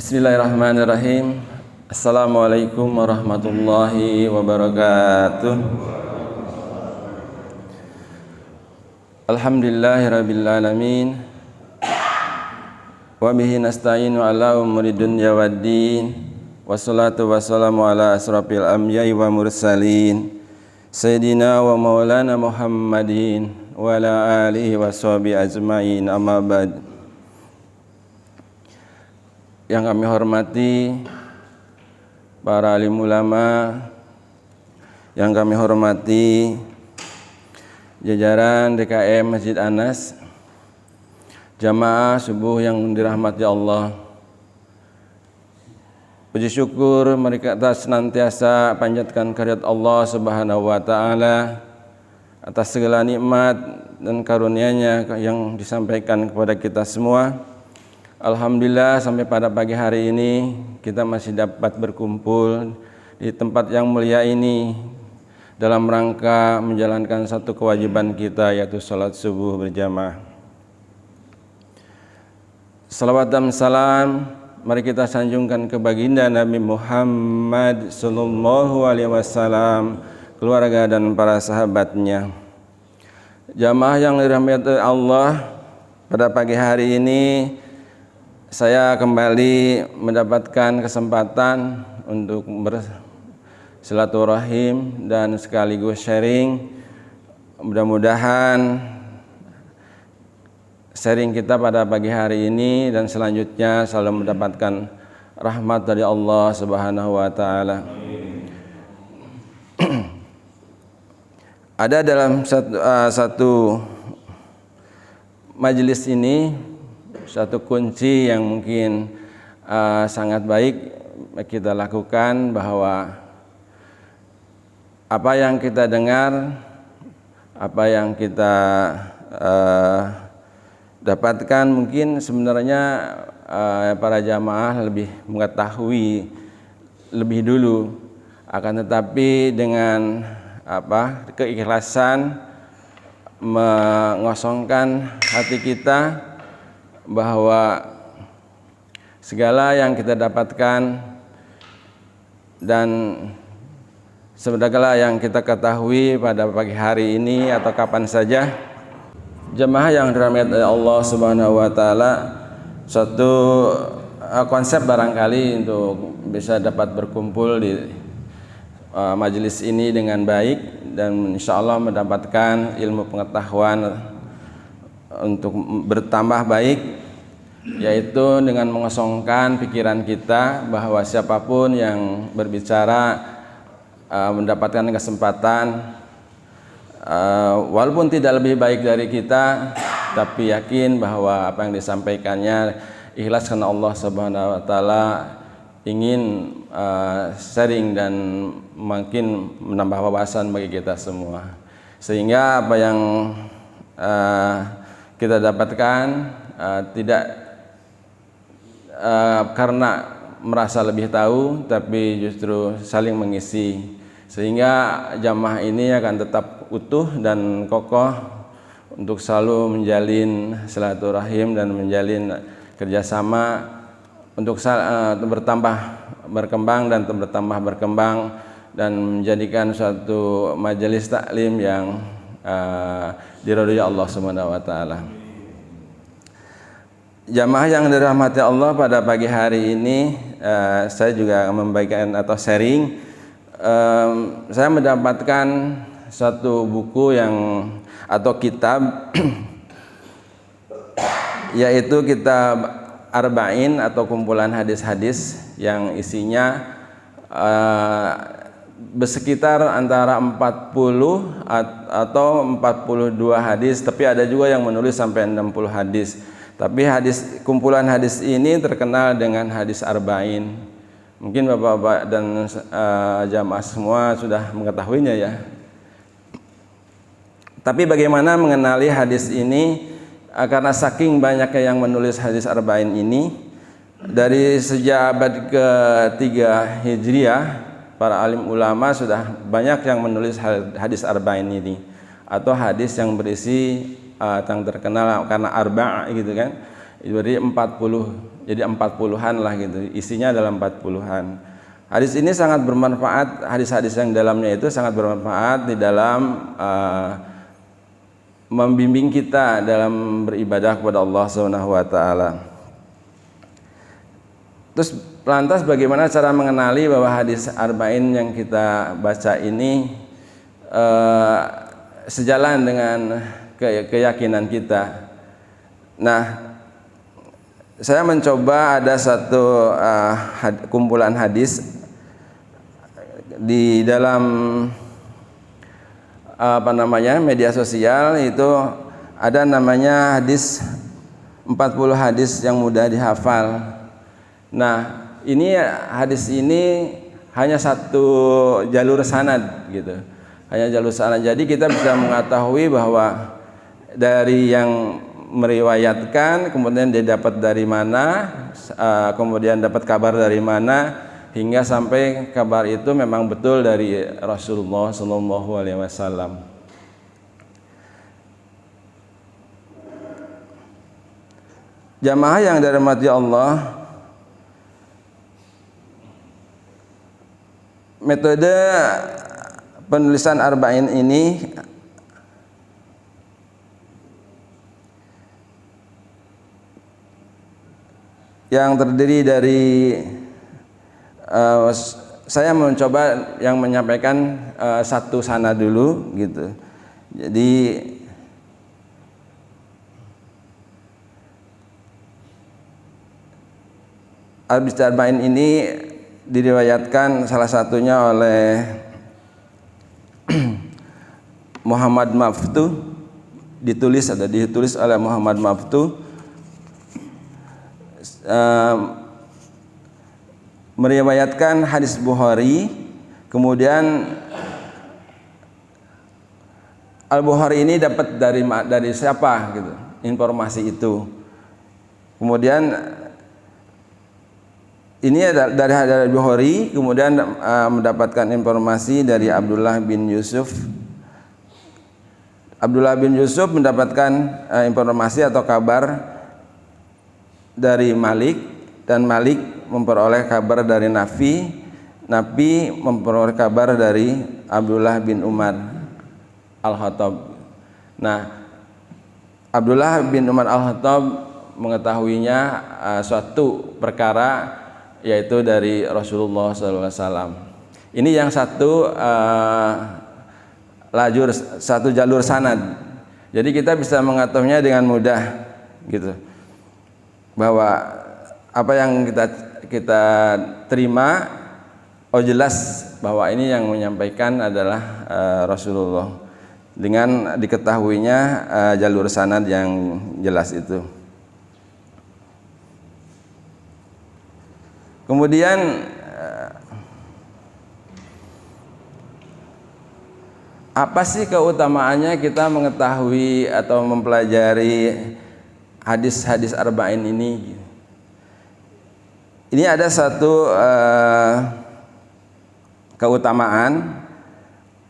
Bismillahirrahmanirrahim. Assalamualaikum warahmatullahi wabarakatuh. Alhamdulillahirabbil alamin. Wa bihi nasta'inu ala umuri dunya waddin. Wassalatu wassalamu ala asrafil anbiya'i wa mursalin. Sayyidina wa maulana Muhammadin wa ala alihi wa sahbihi ajma'in, amma ba'd. Yang kami hormati para alim ulama, yang kami hormati jajaran DKM Masjid Anas, jamaah subuh yang dirahmati Allah. Puji syukur mereka atas senantiasa panjatkan kehadirat Allah Subhanahu wa taala atas segala nikmat dan karunia-Nya yang disampaikan kepada kita semua. Alhamdulillah sampai pada pagi hari ini kita masih dapat berkumpul di tempat yang mulia ini dalam rangka menjalankan satu kewajiban kita, yaitu salat subuh berjamaah. Salawat dan salam mari kita sanjungkan ke baginda Nabi Muhammad sallallahu alaihi wasallam, keluarga dan para sahabatnya. Jamaah yang dirahmati Allah, pada pagi hari ini saya kembali mendapatkan kesempatan untuk bersilaturahim dan sekaligus sharing. Mudah-mudahan sharing kita pada pagi hari ini dan selanjutnya selalu mendapatkan rahmat dari Allah Subhanahu wa taala. Ada dalam satu majelis ini satu kunci yang mungkin sangat baik kita lakukan, bahwa apa yang kita dengar, apa yang kita dapatkan, mungkin sebenarnya para jamaah lebih mengetahui lebih dulu, akan tetapi dengan keikhlasan mengosongkan hati kita bahwa segala yang kita dapatkan dan segala yang kita ketahui pada pagi hari ini atau kapan saja, jemaah yang dirahmati Allah Subhanahu wa taala, suatu konsep barangkali untuk bisa dapat berkumpul di majelis ini dengan baik dan insyaallah mendapatkan ilmu pengetahuan untuk bertambah baik, yaitu dengan mengosongkan pikiran kita bahwa siapapun yang berbicara mendapatkan kesempatan, walaupun tidak lebih baik dari kita, tapi yakin bahwa apa yang disampaikannya ikhlas karena Allah Subhanahu wa taala, ingin sharing dan makin menambah wawasan bagi kita semua, sehingga apa yang kita dapatkan tidak karena merasa lebih tahu, tapi justru saling mengisi, sehingga jamaah ini akan tetap utuh dan kokoh untuk selalu menjalin silaturahim dan menjalin kerjasama untuk berkembang dan menjadikan suatu majelis taklim yang diridhoi Allah Subhanahu wa taala. Jamaah yang dirahmati Allah, pada pagi hari ini saya juga membagikan atau sharing. Saya mendapatkan satu buku atau kitab yaitu kitab Arba'in atau kumpulan hadis-hadis yang isinya bersekitar antara 40 atau 42 hadis, tapi ada juga yang menulis sampai 60 hadis. Tapi kumpulan hadis ini terkenal dengan hadis Arba'in. Mungkin Bapak-bapak dan jamaah semua sudah mengetahuinya ya. Tapi bagaimana mengenali hadis ini? Karena saking banyaknya yang menulis hadis Arba'in ini, dari sejak abad ke-3 Hijriah, para alim ulama sudah banyak yang menulis hadis Arba'in ini, atau hadis yang berisi yang terkenal karena arba' gitu kan, jadi 40 jadi 40-an lah gitu, isinya dalam 40-an. Hadis ini sangat bermanfaat, hadis-hadis yang dalamnya itu sangat bermanfaat di dalam membimbing kita dalam beribadah kepada Allah Subhanahu wa taala. Terus lantas bagaimana cara mengenali bahwa hadis arba'in yang kita baca ini sejalan dengan keyakinan kita? Nah, saya mencoba ada satu kumpulan hadis di dalam media sosial, itu ada namanya hadis 40 hadis yang mudah dihafal. Nah, ini hadis ini hanya satu jalur sanad gitu. Hanya jalur sanad. Jadi kita bisa mengetahui bahwa dari yang meriwayatkan, kemudian dia dapat dari mana, kemudian dapat kabar dari mana, hingga sampai kabar itu memang betul dari Rasulullah Shallallahu Alaihi Wasallam. Jamaah yang dirahmati Allah, metode penulisan arba'in ini yang terdiri dari saya mencoba yang menyampaikan satu sanad dulu gitu. Jadi hadis arba'in ini diriwayatkan salah satunya oleh Muhammad Maftuh, ditulis oleh Muhammad Maftuh, meriwayatkan hadis Bukhari. Kemudian Al-Bukhari ini dapat dari siapa gitu informasi itu. Kemudian ini dari Bukhari, kemudian mendapatkan informasi dari Abdullah bin Yusuf. Abdullah bin Yusuf mendapatkan informasi atau kabar dari Malik, dan Malik memperoleh kabar dari Nafi. Nafi memperoleh kabar dari Abdullah bin Umar Al-Khattab. Nah, Abdullah bin Umar Al-Khattab mengetahuinya suatu perkara, yaitu dari Rasulullah SAW. Ini yang satu jalur sanad. Jadi kita bisa mengetahuinya dengan mudah gitu, bahwa apa yang kita terima, jelas bahwa ini yang menyampaikan adalah Rasulullah, dengan diketahuinya jalur sanad yang jelas itu. Kemudian apa sih keutamaannya kita mengetahui atau mempelajari hadis-hadis arba'in ini? Ini ada satu keutamaan,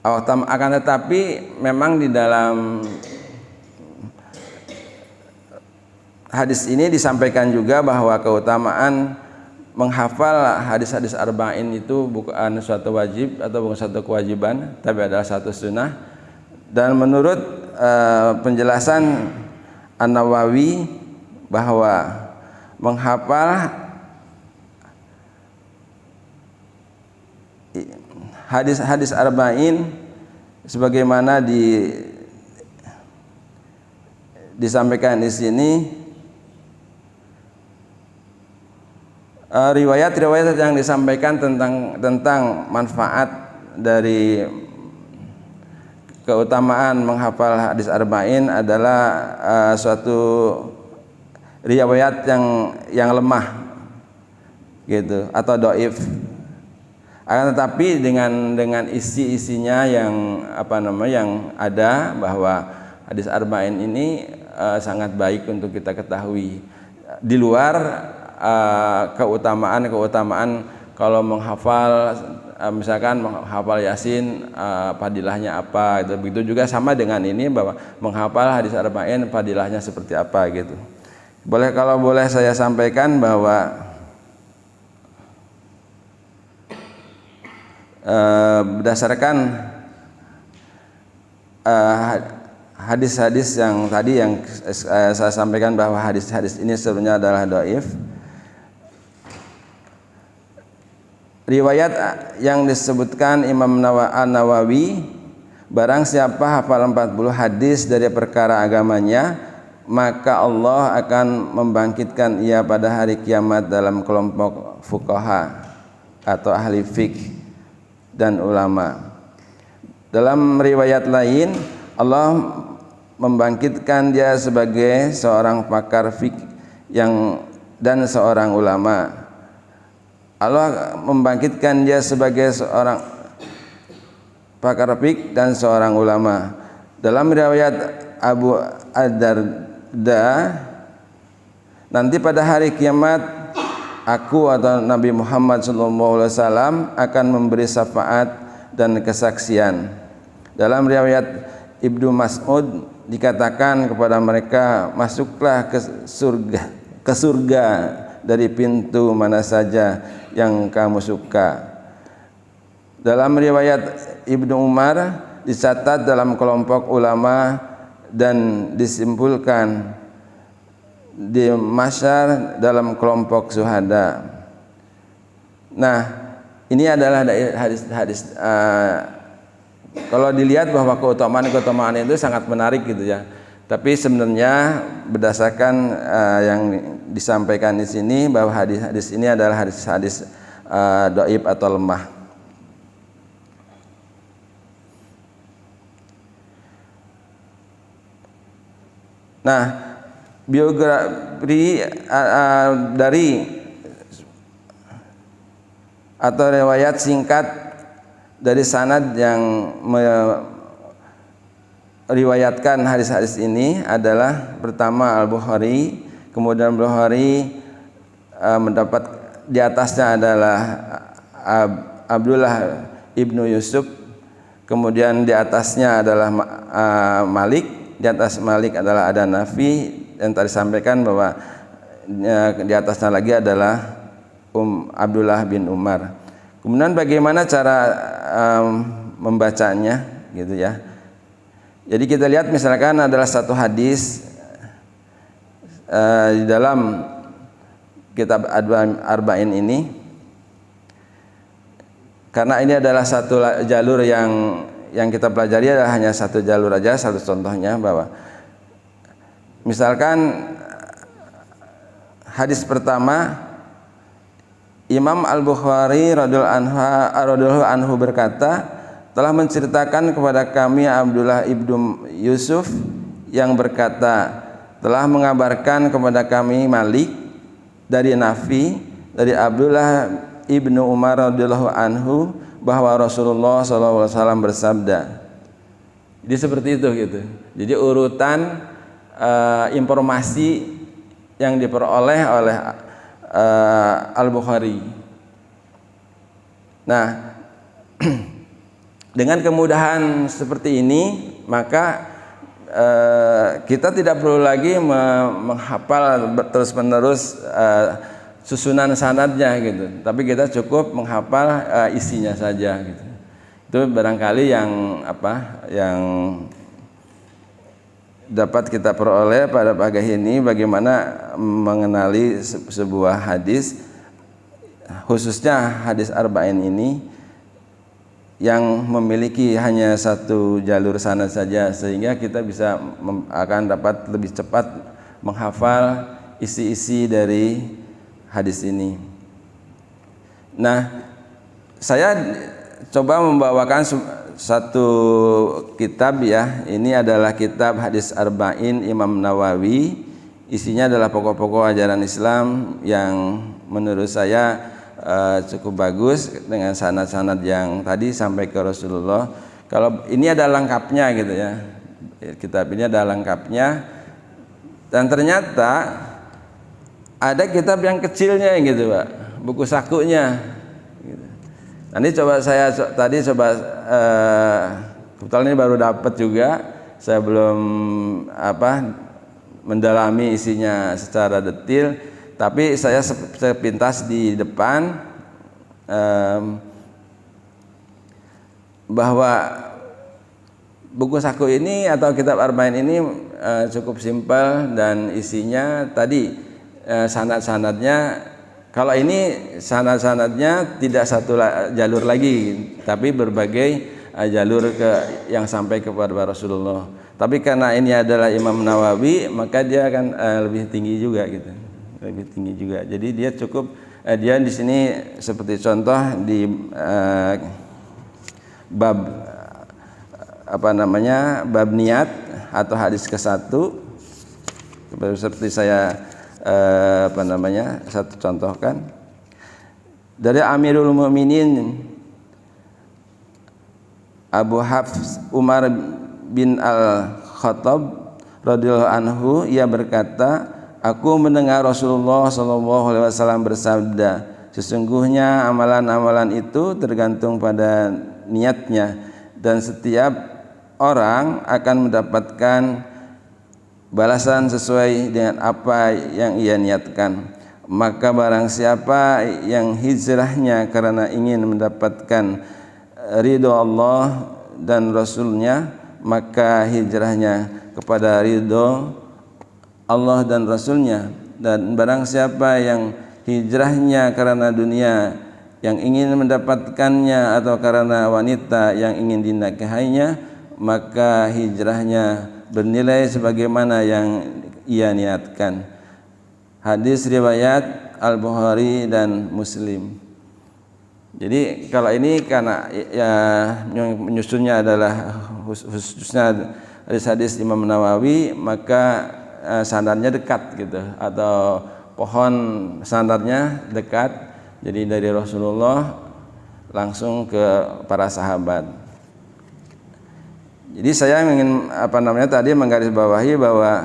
akan tetapi memang di dalam hadis ini disampaikan juga bahwa keutamaan menghafal hadis-hadis arba'in itu bukan suatu wajib atau bukan suatu kewajiban, tapi adalah satu sunnah. Dan menurut penjelasan An-Nawawi, bahwa menghafal hadis-hadis arba'in sebagaimana disampaikan di sini, riwayat-riwayat yang disampaikan tentang manfaat dari keutamaan menghafal hadis arba'in adalah suatu riwayat yang lemah gitu, atau dhaif. Akan tetapi dengan isi-isinya yang yang ada, bahwa hadis arba'in ini sangat baik untuk kita ketahui. Di luar keutamaan kalau menghafal, misalkan menghafal Yasin, fadilahnya apa gitu. Begitu juga sama dengan ini, bahwa menghafal hadis arba'in fadilahnya seperti apa gitu. Kalau boleh saya sampaikan bahwa berdasarkan hadis-hadis yang tadi yang saya sampaikan bahwa hadis-hadis ini sebenarnya adalah dhaif. Riwayat yang disebutkan Imam Nawawi, barang siapa hafal 40 hadis dari perkara agamanya, maka Allah akan membangkitkan ia pada hari kiamat dalam kelompok fuqaha atau ahli fikih dan ulama. Dalam riwayat lain, Allah membangkitkan dia sebagai seorang pakar fikih dan seorang ulama. Allah membangkitkan dia sebagai seorang pakar fikih dan seorang ulama. Dalam riwayat Abu Ad-Darda, nanti pada hari kiamat aku atau Nabi Muhammad SAW akan memberi syafaat dan kesaksian. Dalam riwayat Ibnu Mas'ud dikatakan kepada mereka, masuklah ke surga dari pintu mana saja yang kamu suka. Dalam riwayat Ibnu Umar dicatat dalam kelompok ulama dan disimpulkan di masyar dalam kelompok syuhada. Nah, ini adalah hadis-hadis kalau dilihat bahwa keutamaan itu sangat menarik gitu ya. Tapi sebenarnya berdasarkan yang disampaikan di sini bahwa hadis-hadis ini adalah hadis-hadis dhaif atau lemah. Nah, biografi dari atau riwayat singkat dari sanad yang meriwayatkan hadis-hadis ini adalah pertama Al-Bukhari, kemudian Bukhari mendapat di atasnya adalah Abdullah ibnu Yusuf, kemudian di atasnya adalah Malik, di atas Malik adalah ada Nafi, dan tadi sampaikan bahwa di atasnya lagi adalah Abdullah bin Umar. Kemudian bagaimana cara membacanya gitu ya. Jadi kita lihat misalkan adalah satu hadis di dalam kitab Arba'in ini, karena ini adalah satu jalur yang kita pelajari adalah hanya satu jalur aja, satu contohnya bahwa misalkan hadis pertama Imam Al-Bukhari radhiyallahu anhu berkata, telah menceritakan kepada kami Abdullah ibnu Yusuf yang berkata, telah mengabarkan kepada kami Malik dari Nafi dari Abdullah ibnu Umar radhiyallahu anhu bahwa Rasulullah SAW bersabda. Jadi seperti itu gitu. Jadi urutan informasi yang diperoleh oleh Al-Bukhari. Nah, dengan kemudahan seperti ini, maka kita tidak perlu lagi menghafal terus-menerus susunan sanadnya gitu. Tapi kita cukup menghafal isinya saja gitu. Itu barangkali yang dapat kita peroleh pada pagi ini, bagaimana mengenali sebuah hadis, khususnya hadis Arba'in ini yang memiliki hanya satu jalur sanad saja, sehingga kita bisa akan dapat lebih cepat menghafal isi-isi dari hadis ini. Nah, saya coba membawakan satu kitab ya. Ini adalah kitab hadis Arba'in Imam Nawawi. Isinya adalah pokok-pokok ajaran Islam yang menurut saya cukup bagus dengan sanad-sanad yang tadi sampai ke Rasulullah. Kalau ini ada lengkapnya gitu ya. Kitab ini ada lengkapnya. Dan ternyata ada kitab yang kecilnya gitu, Pak. Buku sakunya. Nanti saya kebetulan ini baru dapat juga, saya belum mendalami isinya secara detail, tapi saya sepintas di depan bahwa buku saku ini atau kitab Arba'in ini cukup simpel dan isinya tadi sanad-sanadnya, kalau ini sanad-sanadnya tidak satu jalur lagi, tapi berbagai jalur yang sampai kepada Rasulullah. Tapi karena ini adalah Imam Nawawi, maka dia akan lebih tinggi juga gitu, lebih tinggi juga. Jadi dia cukup dia di sini seperti contoh di bab bab niat atau hadis ke-1, seperti saya satu contohkan dari Amirul Mukminin Abu Hafs Umar bin Al-Khattab radhiyallahu anhu, ia berkata, aku mendengar Rasulullah SAW bersabda, sesungguhnya amalan-amalan itu tergantung pada niatnya, dan setiap orang akan mendapatkan balasan sesuai dengan apa yang ia niatkan. Maka barang siapa yang hijrahnya karena ingin mendapatkan ridho Allah dan Rasulnya, maka hijrahnya kepada ridho Allah dan Rasulnya. Dan barang siapa yang hijrahnya karena dunia yang ingin mendapatkannya atau karena wanita yang ingin dinikahinya, maka hijrahnya bernilai sebagaimana yang ia niatkan. Hadis riwayat Al-Bukhari dan Muslim. Jadi kalau ini karena ya yang menyusunnya adalah khususnya hadis-hadis Imam Nawawi, maka sanadnya dekat gitu, atau pohon sanadnya dekat. Jadi dari Rasulullah langsung ke para sahabat. Jadi saya ingin tadi menggarisbawahi bahwa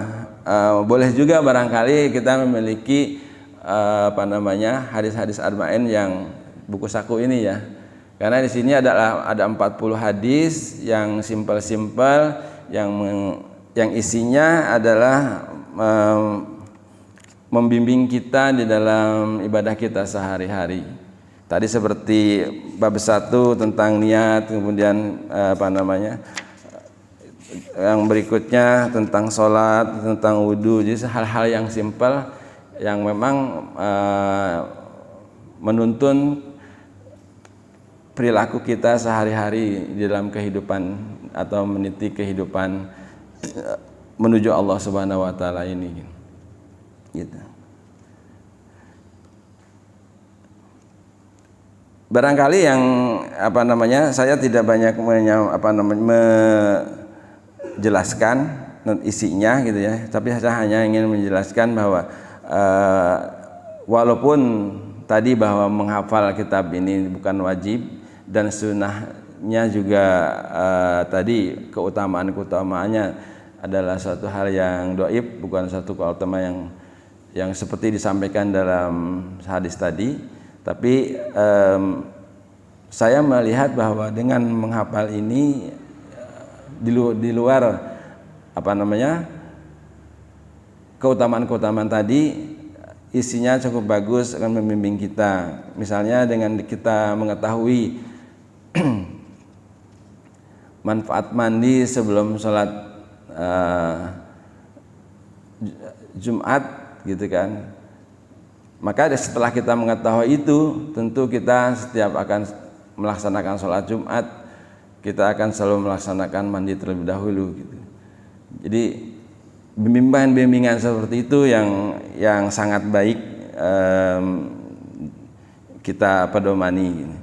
boleh juga barangkali kita memiliki hadis-hadis Arba'in yang buku saku ini ya. Karena di sini ada 40 hadis yang simpel-simpel, yang isinya adalah membimbing kita di dalam ibadah kita sehari-hari. Tadi seperti bab 1 tentang niat, kemudian yang berikutnya tentang sholat, tentang wudhu. Jadi hal-hal yang simpel yang memang menuntun perilaku kita sehari-hari di dalam kehidupan atau meniti kehidupan menuju Allah Subhanahu wa taala ini. Gitu. Barangkali yang saya tidak banyak menjelaskan isinya gitu ya, tapi saya hanya ingin menjelaskan bahwa walaupun tadi bahwa menghafal kitab ini bukan wajib, dan sunnahnya juga tadi keutamaannya adalah suatu hal yang dhaif, bukan satu keutamaan yang seperti disampaikan dalam hadis tadi. Tapi saya melihat bahwa dengan menghafal ini di luar keutamaan tadi, isinya cukup bagus, akan membimbing kita. Misalnya dengan kita mengetahui manfaat mandi sebelum sholat Jumat gitu kan. Maka setelah kita mengetahui itu, tentu kita setiap akan melaksanakan sholat Jumat, kita akan selalu melaksanakan mandi terlebih dahulu gitu. Jadi bimbingan seperti itu yang sangat baik kita pedomani.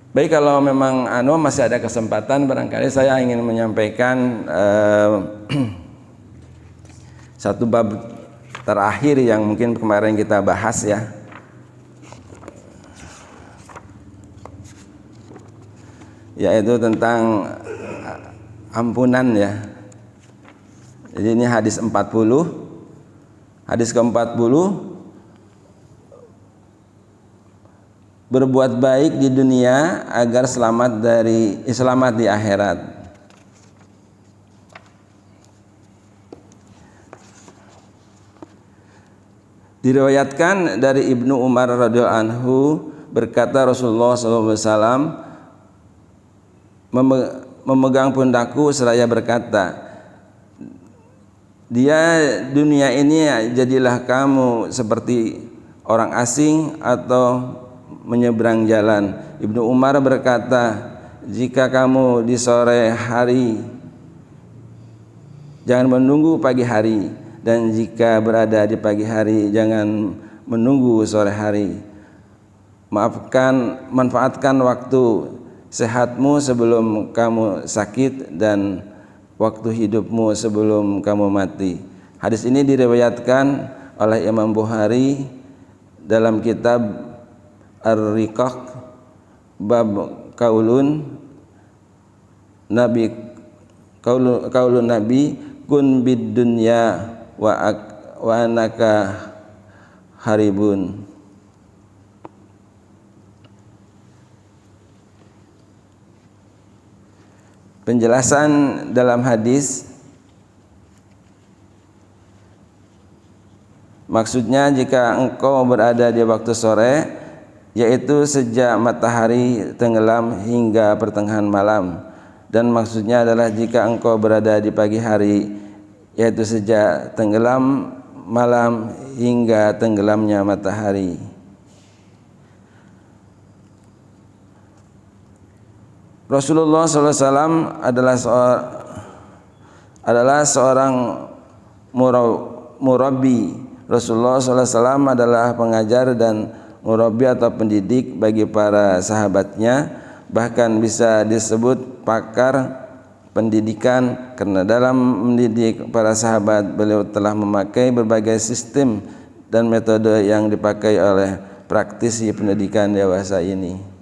Baik, kalau memang masih ada kesempatan, barangkali saya ingin menyampaikan satu bab terakhir yang mungkin kemarin kita bahas ya. Yaitu tentang ampunan ya. Jadi ini hadis 40. Hadis ke-40, berbuat baik di dunia agar selamat di akhirat. Diriwayatkan dari Ibnu Umar radhiyallahu anhu berkata, Rasulullah SAW memegang pundakku seraya berkata, dunia ini jadilah kamu seperti orang asing atau menyeberang jalan. Ibnu Umar berkata, jika kamu di sore hari, jangan menunggu pagi hari, dan jika berada di pagi hari, jangan menunggu sore hari. Manfaatkan waktu sehatmu sebelum kamu sakit, dan waktu hidupmu sebelum kamu mati. Hadis ini diriwayatkan oleh Imam Bukhari dalam kitab Ar-Riqaq bab kaulun Nabi kun bid dunya wa anaka haribun. Penjelasan dalam hadis, maksudnya jika engkau berada di waktu sore, yaitu sejak matahari tenggelam hingga pertengahan malam, dan maksudnya adalah jika engkau berada di pagi hari, yaitu sejak tenggelam malam hingga tenggelamnya matahari. Rasulullah SAW adalah seorang murabbi. Rasulullah SAW adalah pengajar dan murabbi atau pendidik bagi para sahabatnya, bahkan bisa disebut pakar pendidikan, karena dalam mendidik para sahabat beliau telah memakai berbagai sistem dan metode yang dipakai oleh praktisi pendidikan dewasa ini.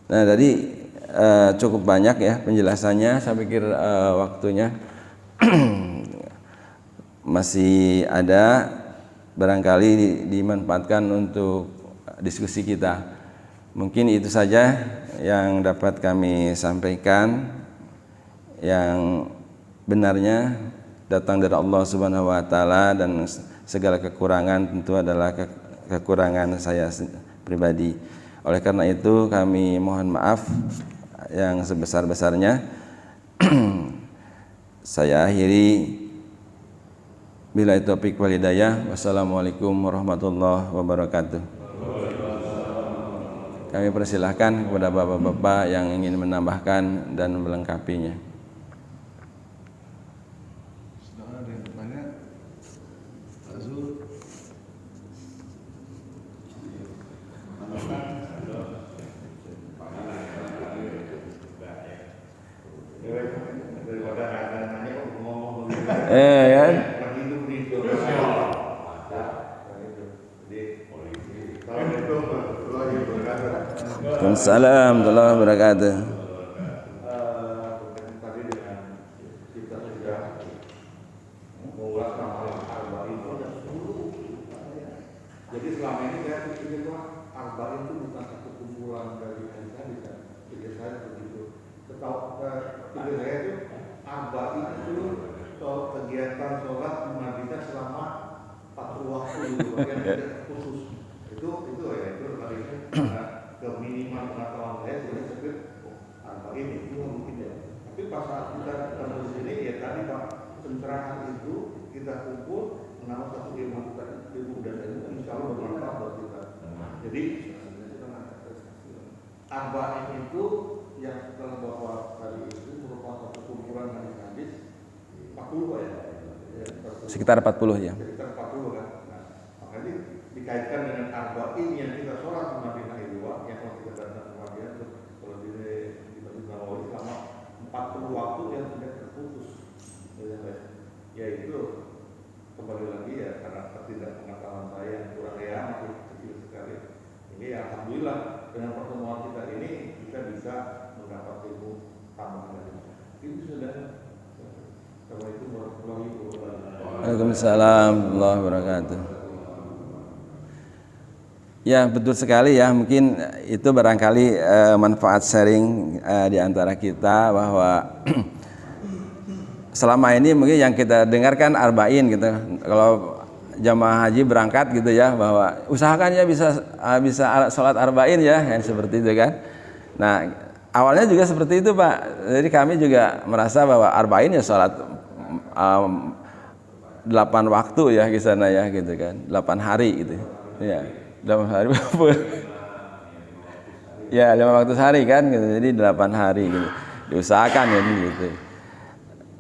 Nah, tadi cukup banyak ya penjelasannya. Saya pikir waktunya masih ada, barangkali dimanfaatkan untuk diskusi kita. Mungkin itu saja yang dapat kami sampaikan. Yang benarnya datang dari Allah Subhanahu wa taala, dan segala kekurangan tentu adalah kekurangan saya pribadi. Oleh karena itu kami mohon maaf yang sebesar-besarnya. Saya akhiri, billahi taufiq wal hidayah. Wassalamualaikum warahmatullahi wabarakatuh. Kami persilahkan kepada bapak-bapak yang ingin menambahkan dan melengkapinya. Kan? Waalaikumsalam warahmatullahi wabarakatuh. Jadi selama ini saya pikir itu arba'in itu bukan satu kumpulan dari hadis, pikir saya begitu. Pikir saya itu arba'in itu kegiatan sholat di Madinah selama 40 waktu itu, bagian khusus. Itu ya, itu hari ini ke minimal pengetahuan saya sudah sebut arba'in itu mungkin ya. Tapi pas saat kita ketemu di sini ya tadi Pak, pencerahan itu kita kumpul menambah satu ilmu dan ilmu insya Allah bermanfaat buat kita. Jadi arba'in itu yang setelah Bapak tadi itu merupakan satu kumpulan hadis 40 ya? Sekitar 40 ya. Sekitar 40 kan. Nah, makanya dikaitkan dengan arba'in yang kita sholat di Madinah itu, yang kalau kita datang ke Madinah, kalau di Masjid Nabawi selama 40 waktu yang tidak terputus. Yaitu kembali lagi ya karena ketidakpengetahuan saya yang kurang ya masih kecil sekali. Ini alhamdulillah dengan pertemuan kita ini kita kita bisa mendapat ilmu tambahan lagi. Itu sudah. Assalamualaikum warahmatullahi wabarakatuh. Waalaikumsalam warahmatullahi wabarakatuh. Ya betul sekali ya, mungkin itu barangkali manfaat sharing di antara kita bahwa selama ini mungkin yang kita dengarkan arba'in gitu. Kalau jamaah haji berangkat gitu ya, bahwa usahakan ya bisa sholat arba'in ya, yang seperti itu kan. Nah awalnya juga seperti itu Pak. Jadi kami juga merasa bahwa arba'in ya sholat 8 waktu ya di sana ya gitu kan, 8 hari gitu ya. 8 hari ya 5 waktu sehari kan gitu. Jadi 8 hari gitu diusahakan ya gitu.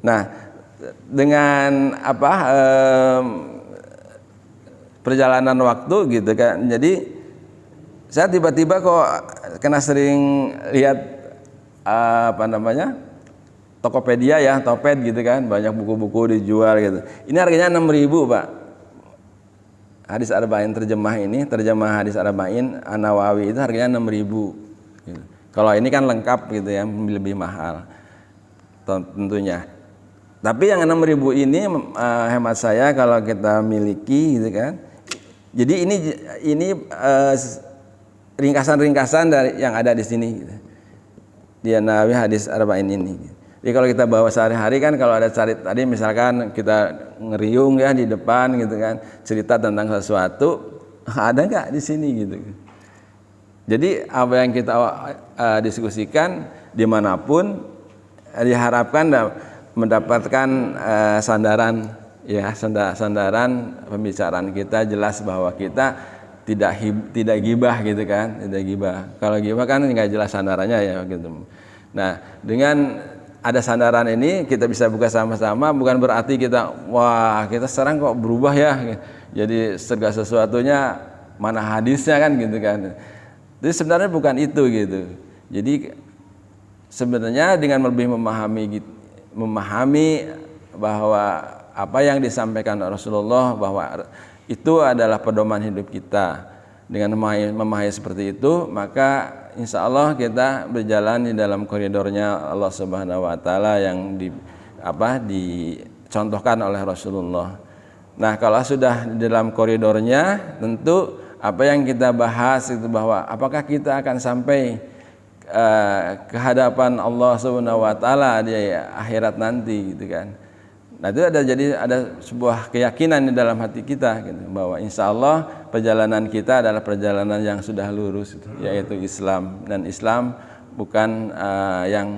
Nah dengan perjalanan waktu gitu kan, jadi saya tiba-tiba kok kena sering lihat Tokopedia ya, Topet gitu kan, banyak buku-buku dijual gitu. Ini harganya 6.000 Pak. Hadis Arba'in terjemah hadis Arba'in An-Nawawi itu harganya 6.000 gitu. Kalau ini kan lengkap gitu ya, lebih mahal tentunya. Tapi yang 6.000 ini hemat saya kalau kita miliki gitu kan. Jadi ini ringkasan-ringkasan dari yang ada di sini gitu. Di An-Nawawi hadis Arba'in ini gitu. Jadi kalau kita bawa sehari-hari kan, kalau ada tadi misalkan kita ngeriung ya di depan gitu kan, cerita tentang sesuatu, ada nggak di sini gitu. Jadi apa yang kita diskusikan dimanapun diharapkan mendapatkan sandaran ya, sandaran pembicaraan kita jelas bahwa kita tidak gibah gitu kan, tidak gibah. Kalau gibah kan nggak jelas sandarannya ya gitu. Nah dengan ada sandaran ini kita bisa buka sama-sama, bukan berarti kita sekarang kok berubah ya, jadi segala sesuatunya mana hadisnya kan gitu kan. Jadi sebenarnya bukan itu gitu. Jadi sebenarnya dengan lebih memahami bahwa apa yang disampaikan Rasulullah bahwa itu adalah pedoman hidup kita. Dengan memahami seperti itu, maka insya Allah kita berjalan di dalam koridornya Allah Subhanahu Wa Taala yang dicontohkan oleh Rasulullah. Nah kalau sudah di dalam koridornya, tentu apa yang kita bahas itu bahwa apakah kita akan sampai ke hadapan Allah Subhanahu Wa Taala di akhirat nanti gitu kan. Nah itu ada sebuah keyakinan di dalam hati kita gitu, bahwa insya Allah perjalanan kita adalah perjalanan yang sudah lurus gitu, yaitu Islam, dan Islam bukan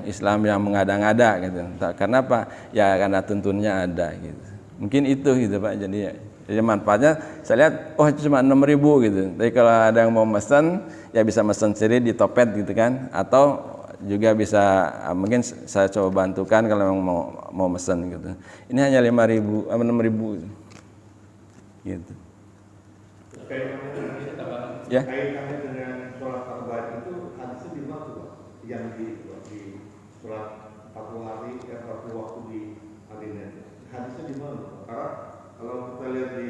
Islam yang mengada-ngada gitu. Karena apa? Ya karena tuntunnya ada gitu. Mungkin itu gitu Pak. Jadi manfaatnya saya lihat itu cuma 6.000 gitu. Tapi kalau ada yang mau pesan ya bisa pesan sendiri di Topet gitu kan, atau juga bisa mungkin saya coba bantukan kalau memang mau mesen gitu. Ini hanya 5.000 6.000 gitu. Ya. Kaitannya dengan sholat arba'in itu hadisnya di mana tuh? Yang di sholat 40 hari 40 waktu di Madinah. Hadisnya di mana? Karena kalau kita lihat di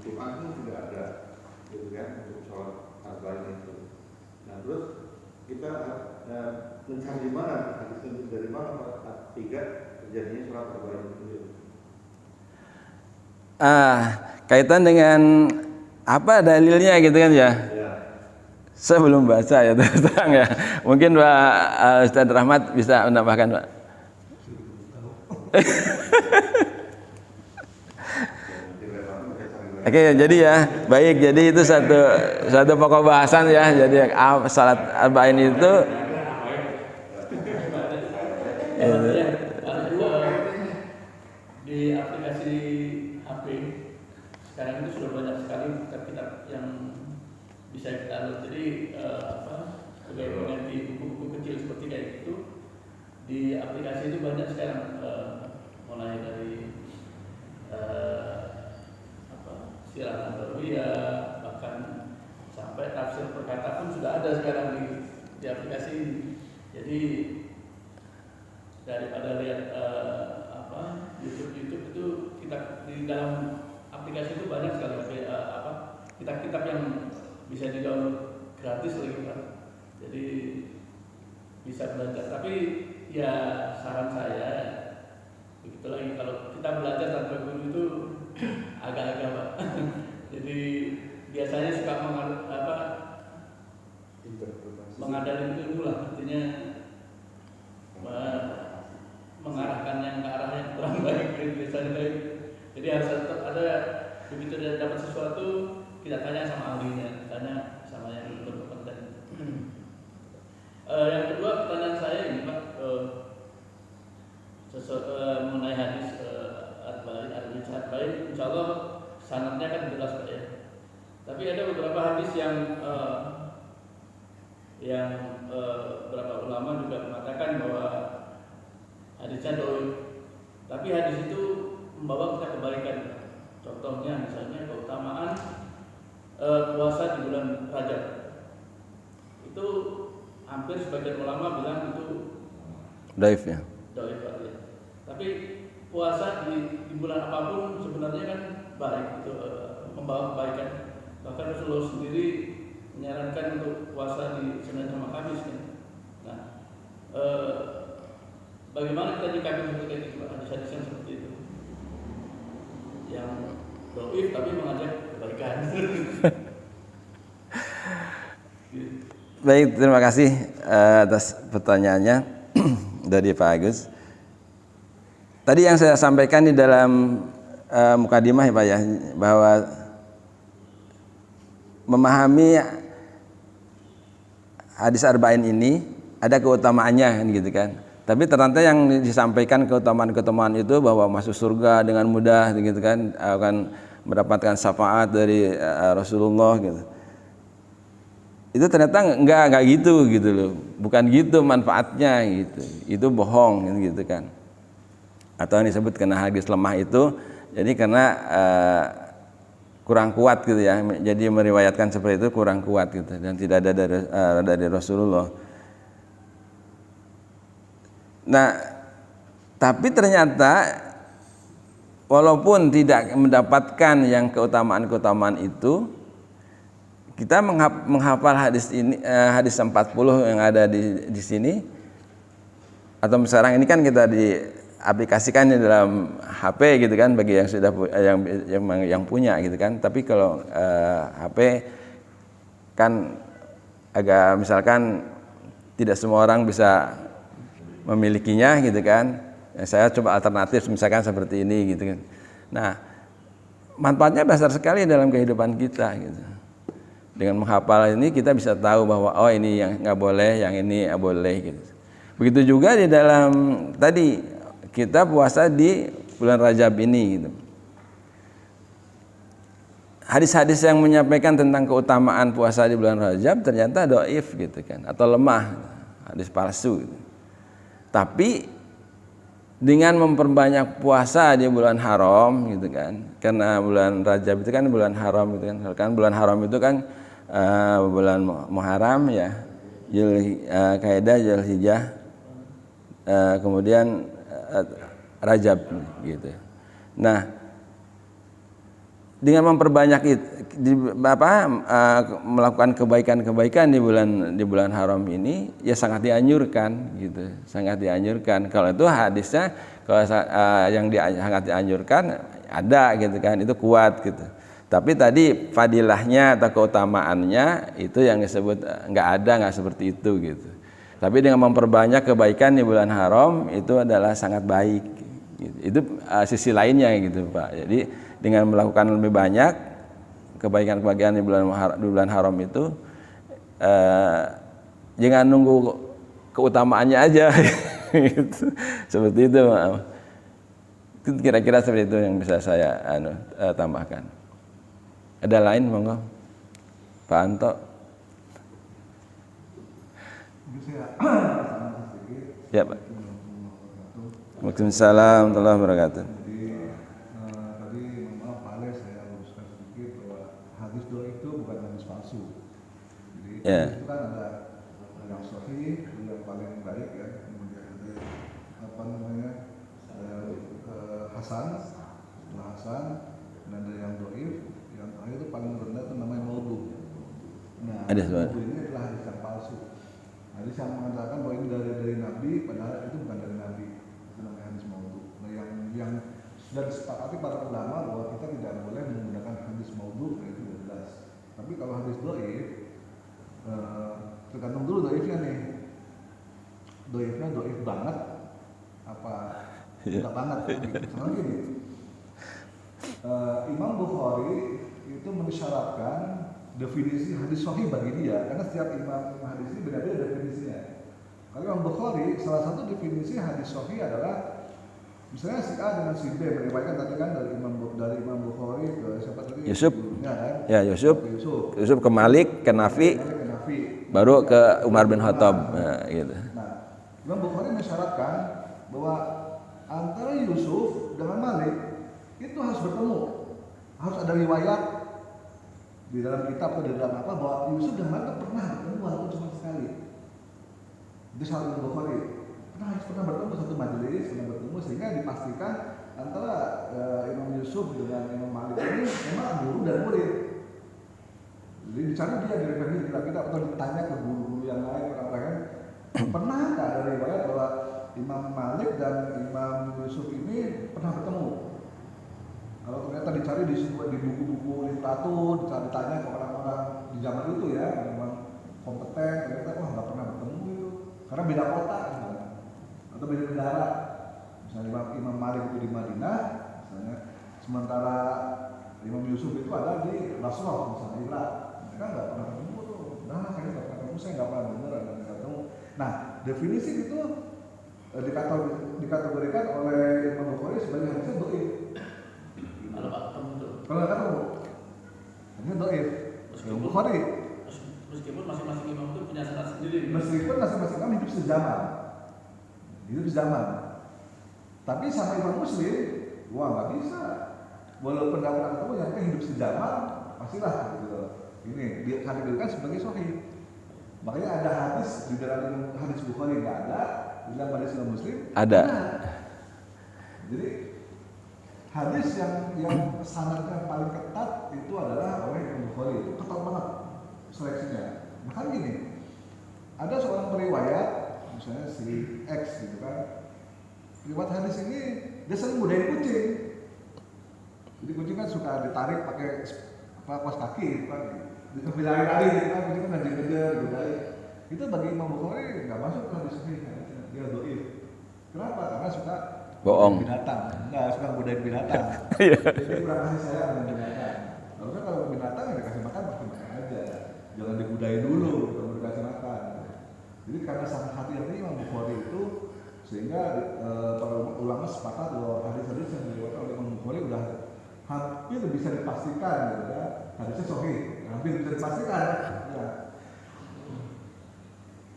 Quran itu tidak ada gitu kan untuk sholat arba'in itu. Nah terus kita mencari di mana hadisnya itu, dari mana Pak? 3 terjadinya sholat arba'in itu. Kaitan dengan apa dalilnya gitu kan ya? Ya. Saya belum baca ya terus terang ya. Mungkin Pak Ustaz Rahmat bisa menambahkan Pak. Oke, jadi ya baik. Jadi itu satu pokok bahasan ya. Jadi salat arba'in itu di aplikasi HP sekarang itu sudah banyak sekali kitab-kitab yang bisa kita download. Jadi sebagai pengganti buku-buku kecil seperti kayak gitu, di aplikasi itu banyak sekarang, mulai dari Sirah Nabawiyah, bahkan sampai tafsir perkata pun sudah ada sekarang di aplikasi ini. Jadi daripada lihat YouTube itu, kita di dalam aplikasi itu banyak sekali kitab-kitab yang bisa di-download gratis lagi Pak. Jadi bisa belajar. Tapi ya saran saya begitu lagi, kalau kita belajar tanpa guru itu agak-agak Pak. Jadi biasanya suka mengandalkan ilmu lah, artinya mengarahkan yang ke arah yang kurang baik biasanya baik. Jadi harus tetap ada, begitu dia dapat sesuatu kita tanya sama ahlinya, tanya sama yang berkompeten. Yang kedua pertanyaan saya ini Pak, mengenai hadis At-Bain, insya Allah sanadnya kan jelas Pak ya. Tapi ada beberapa hadis yang beberapa ulama juga mengatakan bahwa hadisnya dhaif. Tapi hadis itu membawa kita kebaikan. Contohnya misalnya keutamaan puasa di bulan Rajab. Itu hampir sebagian ulama bilang itu dhaif ya. Dhaif ya. Tapi puasa di bulan apapun sebenarnya kan baik, itu membawa kebaikan. Bahkan Rasulullah sendiri menyarankan untuk puasa di Senin sama Kamis kan. Nah, bagaimana kita jikapi seperti itu, hadis-hadis yang seperti itu, yang dhaif tapi mengajak kebaikan. Baik, terima kasih atas pertanyaannya dari Pak Agus. Tadi yang saya sampaikan di dalam mukadimah ya Pak ya, bahwa memahami hadis arba'in ini ada keutamaannya gitu kan. Tapi ternyata yang disampaikan keutamaan-keutamaan itu bahwa masuk surga dengan mudah gitu kan, akan mendapatkan syafaat dari Rasulullah gitu. Itu ternyata enggak gitu loh. Bukan gitu manfaatnya gitu. Itu bohong gitu kan. Atau yang disebut karena hadis lemah itu jadi karena kurang kuat gitu ya. Jadi meriwayatkan seperti itu kurang kuat gitu dan tidak ada dari Rasulullah. Nah, tapi ternyata walaupun tidak mendapatkan yang keutamaan-keutamaan itu, kita menghafal hadis ini, hadis 40 yang ada di sini, atau sekarang ini kan kita diaplikasikan di dalam HP gitu kan, bagi yang sudah yang punya gitu kan. Tapi kalau HP kan agak, misalkan tidak semua orang bisa memilikinya gitu kan. Saya coba alternatif misalkan seperti ini gitu kan. Nah, manfaatnya besar sekali dalam kehidupan kita gitu. Dengan menghafal ini kita bisa tahu bahwa oh ini yang nggak boleh, yang ini boleh gitu. Begitu juga di dalam tadi kita puasa di bulan Rajab ini gitu. Hadis-hadis yang menyampaikan tentang keutamaan puasa di bulan Rajab ternyata dhaif gitu kan, atau lemah, hadis palsu gitu. Tapi dengan memperbanyak puasa di bulan haram gitu kan, karena bulan Rajab itu kan bulan haram gitu kan. Kan bulan haram itu kan bulan Muharram ya, Zulqa'dah, Zulhijjah, kemudian Rajab gitu. Nah, dengan memperbanyak melakukan kebaikan-kebaikan di bulan haram ini ya sangat dianjurkan gitu, sangat dianjurkan. Kalau itu hadisnya, kalau yang sangat dianjurkan ada gitu kan, itu kuat gitu. Tapi tadi fadilahnya atau keutamaannya itu yang disebut nggak seperti itu gitu. Tapi dengan memperbanyak kebaikan di bulan haram itu adalah sangat baik gitu. Itu sisi lainnya gitu Pak. Jadi dengan melakukan lebih banyak kebaikan-kebaikan di bulan haram itu, jangan nunggu keutamaannya aja gitu. Seperti itu maaf. Kira-kira seperti itu yang bisa saya tambahkan. Ada lain monggo Pak Anto. Ya Pak. Waalaikumsalam warahmatullahi wabarakatuh. Ya. Itu kan ada yang sahih, yang paling baik ya, kemudian ada apa namanya Hasan, setelah Hasan, dan ada yang dhaif, yang terakhir itu paling rendah itu namanya maudhu. Nah, maudhu ini adalah hadis yang palsu. Hadis yang mengatakan bahwa ini dari Nabi, padahal itu bukan dari Nabi. Itu namanya hadis maudhu. Nah, yang sudah disepakati para ulama bahwa kita tidak boleh menggunakan hadis maudhu, nah itu sudah jelas. Tapi kalau hadis dhaif, tergantung dulu dhaifnya nih. Dhaifnya dhaif banget apa enggak banget gitu. Soalnya gini, Imam Bukhari itu mensyaratkan definisi hadis sahih bagi dia, karena setiap imam hadis ini beda-beda definisinya. Kalau Imam Bukhari, salah satu definisi hadis sahih adalah misalnya si A dengan si B meriwayatkan tadi kan dari Imam Bukhari ke siapa tadi? Yusuf. Kan? Ya, Yusuf ke Malik, ke Nafi, baru ke Umar bin Khattab. Nah, gitu. Nah, Imam Bukhari mensyaratkan bahwa antara Yusuf dengan Malik itu harus bertemu, harus ada riwayat di dalam kitab atau di dalam apa bahwa Yusuf dan Malik pernah bertemu walaupun cuma sekali. Itu syarat Imam Bukhari. Pernah bertemu satu majelis, pernah bertemu sehingga dipastikan antara Imam Yusuf dengan Imam Malik ini memang guru dan murid. Jadi dicari dia dari referensi kitab atau ditanya ke guru-guru yang lain orang-orang pernahkah ada riwayat bahwa Imam Malik dan Imam Yusuf ini pernah bertemu? Kalau ternyata dicari di buku-buku literatur, ditanya ke orang-orang di zaman itu ya, memang kompeten, ternyata wah nggak pernah bertemu itu, karena beda kota misalnya, atau beda negara. Misalnya Imam Malik itu di Madinah, misalnya, sementara Imam Yusuf itu ada di Basrah, misalnya Irak. Mereka nggak pernah ketemu tuh, nah kayaknya nggak pernah ketemu, saya nggak pernah dengar ada nggak ketemu. Nah, definisi itu dikategorikan oleh Imam Bukhari sebagai hadisnya dhaif. Kalau nggak ketemu tuh. Kalau nggak ketemu, hadisnya dhaif. Imam Bukhari. Meskipun masing-masing imam itu punya sanad sendiri. Meskipun masing-masing imam hidup sezaman, tapi sama Imam Muslim, wah nggak bisa. Walaupun nggak pernah ketemu, yang penting hidup sezaman, pastilah gitu. Ini dikategorikan sebagai sahih. Makanya ada hadis di dalam hadis Bukhari nggak ada, di dalam hadis Imam Muslim Ada. Jadi hadis yang sanadnya paling ketat itu adalah oleh Imam Bukhari, itu ketat banget seleksinya. Bahkan gini, ada seorang periwayat, misalnya si X gitu kan, riwayat hadis ini dia sering godain kucing. Jadi kucing kan suka ditarik pakai kaos kaki, kan? Dilari-lari gitu kan, kucing kan ngejar-ngejar, godain. Itu bagi Imam Bukhari nggak masuk ke hadis ini, dia dhaif. Kenapa? Karena suka Bohong. binatang, nggak suka godain binatang. Jadi kurang kasih sayang dengan binatang. Harusnya kalau binatang ya dikasih makan pasti makan aja, jangan digudain dulu kalau dikasih makan. Jadi karena sangat hati-hati Imam Bukhari itu, sehingga para ulama sepakat bahwa hadis-hadis yang diriwayatkan oleh Imam Bukhari udah hampir bisa dipastikan, gitu ya, hadisnya sahih, hampir bisa dipastikan. Ya.